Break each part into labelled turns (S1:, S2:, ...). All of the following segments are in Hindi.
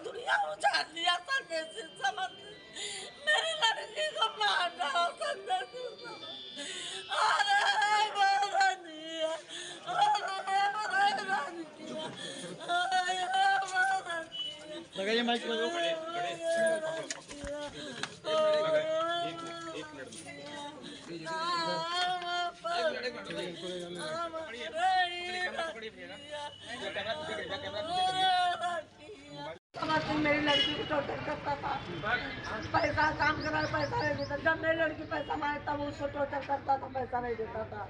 S1: दुनिया उजाड़ लिया संजय सिंह समझ। मेरी लड़की को मार डाला संजय सिंह समझ। अरे
S2: लगाइए माइक लगाओ।
S1: मेरी लड़की को टोर्चर करता था, पैसा काम करा पैसा नहीं देता। जब मेरी लड़की पैसा मांगे तब उसको टोर्चर करता था, पैसा नहीं देता था।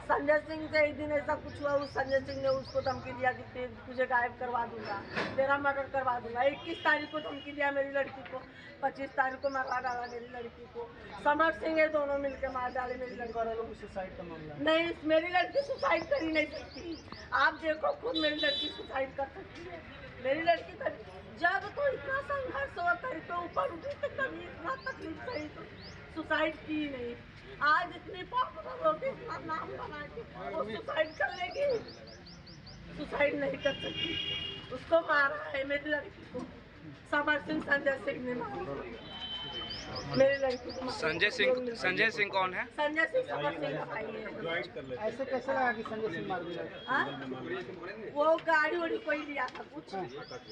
S1: संजय सिंह से एक दिन ऐसा कुछ हुआ, उस संजय सिंह ने उसको धमकी दिया कि तुझे गायब करवा दूंगा, तेरा मर्डर करवा दूंगा। 21 तारीख को धमकी दिया मेरी लड़की को, 25 तारीख को मरवा डाला मेरी लड़की को। समर सिंह ये दोनों मिलकर मार डाले मेरी लड़की।
S3: सुसाइड का मामला
S1: नहीं, मेरी लड़की सुसाइड कर ही नहीं सकती। आप देखो खुद मेरी लड़की सुसाइड कर सकती है। मेरी लड़की जब तो इतना संघर्ष हुआ कहीं तो ऊपर उठी तो कभी इतना तकलीफ सही तो सुसाइड की नहीं। आज इतनी पॉपुलर होगी, इतना नाम बना के वो सुसाइड कर लेगी? सुसाइड नहीं कर सकती। उसको मारा है मेरी लड़की को, समर सिंह संजय सिंह ने मारा मेरी लड़की को।
S4: संजय सिंह कौन है?
S1: संजय सिंह समर सिंह का भाई है।
S3: ऐसे कैसे लगा कि संजय सिंह मार दिया?
S1: वो गाड़ी वाड़ी कोई लिया था कुछ,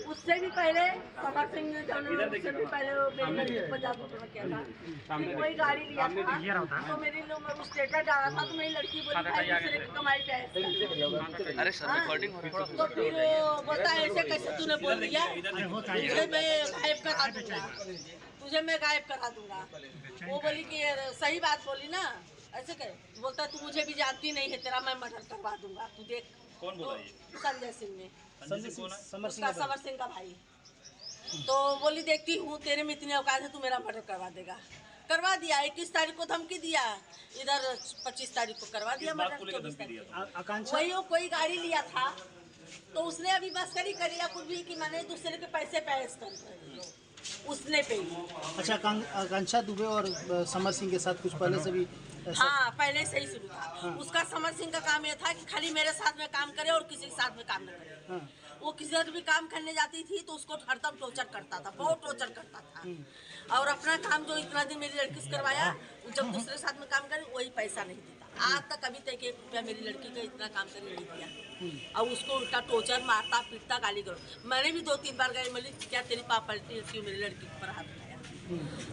S1: उससे भी पहले समर सिंह ने उससे भी पहले मेरी लड़की को जादू किया था। कोई गाड़ी लिया था तो मेरी स्टेटस डाला था तो मेरी लड़की बोली दूसरे की कमाई पे है।
S4: अरे सर रिकॉर्डिंग हो रही है।
S1: तो फिर बोलता है ऐसे कैसे तूने बोल दिया, तुझे मैं गायब करा दूंगा, तुझे मैं गायब करा दूंगा। वो बोली कि सही बात बोली ना, ऐसे कहे। बोलता तू मुझे भी जानती नहीं है, तेरा मैं मर्डर करवा दूंगा, तू देख।
S2: कौन बोला ये?
S1: संजय सिंह ने, समर सिंह का भाई। तो बोली देखती हूँ तेरे में इतनी औकात है, तू मेरा मर्डर करवा देगा। करवा दिया। 21 तारीख को धमकी दिया, इधर 25 तारीख को करवा दिया मर्डर। 24 तारीख वही वो कोई गाड़ी लिया था तो उसने अभी मस्करी करी या कुछ भी कि मैंने दूसरे के पैसे पेश कर रही हूँ, उसने पे।
S3: अच्छा, आकांक्षा दुबे और समर सिंह के साथ कुछ पहले से भी
S1: हाँ, पहले से ही शुरू था। हाँ। उसका समर सिंह का काम यह था कि खाली मेरे साथ में काम करे और किसी के साथ में काम न करे। हाँ। वो किसी और भी काम करने जाती थी तो उसको हरदम टॉर्चर करता था, बहुत टॉर्चर करता था। और अपना काम जो इतना दिन मेरी लड़की से करवाया, जब दूसरे साथ में काम करे वही पैसा नहीं देता। आज तक अभी तक 1 रुपया मेरी लड़की का इतना काम करके नहीं दिया। और उसको उल्टा टॉर्चर मारता पीटता, गाली गलौज। मैंने भी 2-3 बार गई, बोली क्या तेरी पाप पलटी क्यों मेरी लड़की पर हाथ उठाया?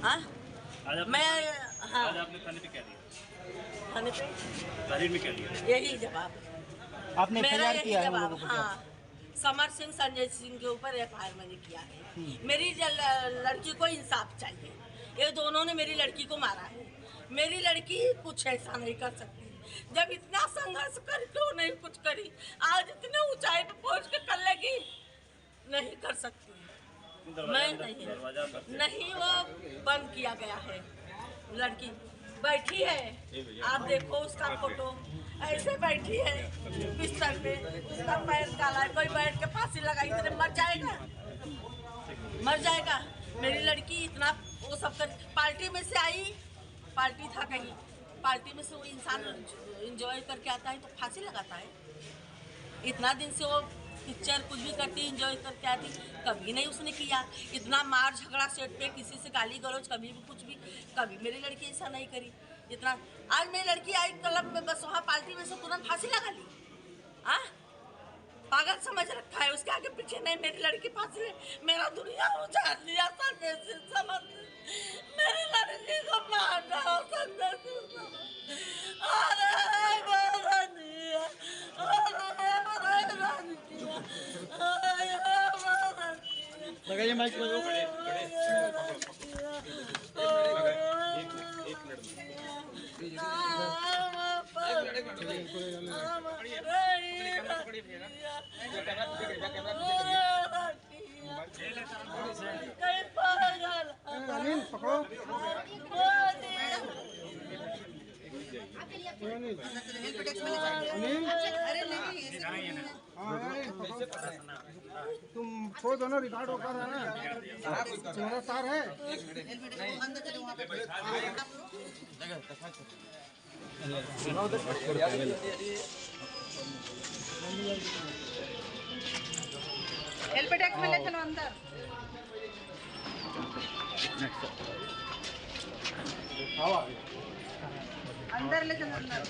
S1: हाँ, मैं
S2: आज आपने थाने पे क्या दिया?
S1: थाने पे
S2: तारीख में क्या दिया?
S1: यही जवाब
S3: आपने
S1: मेरा, यही
S3: किया
S1: जवाब। हाँ, समर सिंह संजय सिंह के ऊपर FIR मैंने किया है। मेरी लड़की को इंसाफ चाहिए। ये दोनों ने मेरी लड़की को मारा है। मेरी लड़की कुछ ऐसा नहीं कर सकती। जब इतना संघर्ष कर क्यों नहीं कुछ करी? आज इतने ऊंचाई पे पहुंच के कर लेगी? नहीं कर सकती। मैं नहीं, वो बंद किया गया है। लड़की बैठी है, आप देखो उसका फोटो, ऐसे बैठी है बिस्तर पे, उसका पैर काला है। कोई बैठ के फांसी लगाई तो मर जाएगा, मर जाएगा। मेरी लड़की इतना वो सब कर, पार्टी में से आई, पार्टी था कहीं, पार्टी में से वो इंसान एंजॉय करके आता है तो फांसी लगाता है। इतना दिन से वो पिक्चर कुछ भी करती, एंजॉय करके आती, कभी नहीं उसने किया। इतना मार झगड़ा सेट पे, किसी से गाली गलौज, कभी भी कुछ भी, कभी मेरी लड़की ऐसा नहीं करी। इतना आज मेरी लड़की आई क्लब में, बस वहाँ पार्टी में से तुरंत फांसी लगा ली। हाँ, पागल समझ रखा है, उसके आगे पीछे नहीं। मेरी लड़की फांसी है, मेरा दुनिया उजाड़ लिया संजय सिंह समझ। मेरी लड़की को मार डाला संजय सिंह समझ।
S2: लगाइए माइक लगाओ।
S3: तुम छोड़ दो ना, रिकॉर्ड होकर है ना, तुम्हारा तार है।
S1: एलपीटेक्स में ले चलो अंदर। अंदर ले चलो अंदर